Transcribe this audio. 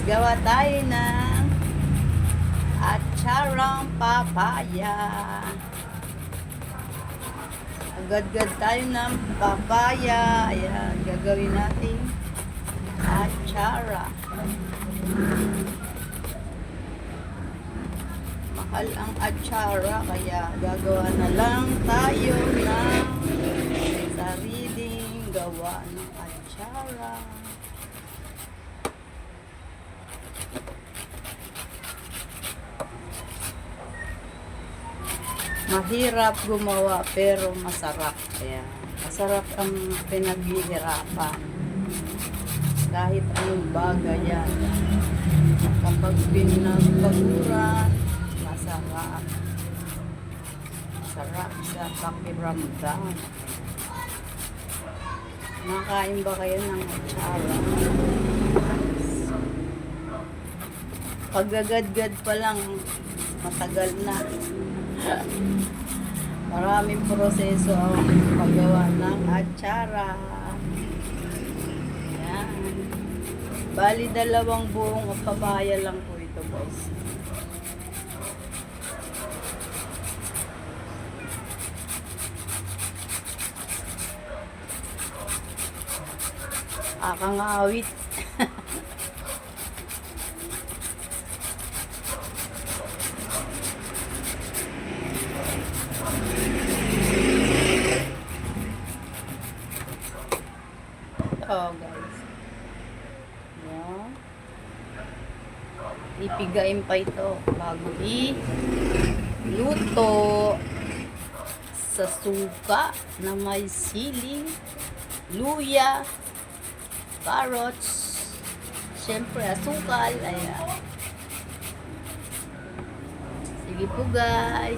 Gawa tayo ng atsarang papaya. Agad-gad tayo ng papaya. Ayan, gagawin natin atsara. Mahal ang atsara, kaya gagawa na lang tayo ng sariling gawa ng atsara. Mahirap gumawa pero masarap. Kaya masarap ang pinaghihirapan. Kahit anong bagay yan. Kapag pinagpaguran, masarap. Masarap sa pakiramdam. Nakain ba kayo ng atsara? Pagagad-gad pa lang, matagal na. Maraming proseso ang paggawa ng atsara. Yan. Bali, 2 buong papaya lang po ito, guys. Akangawit. Oh, guys. Yan. Ipigain pa ito bago i-luto sa suka na may sili, luya, carrots, syempre asukal. Ayan. Sige po, guys.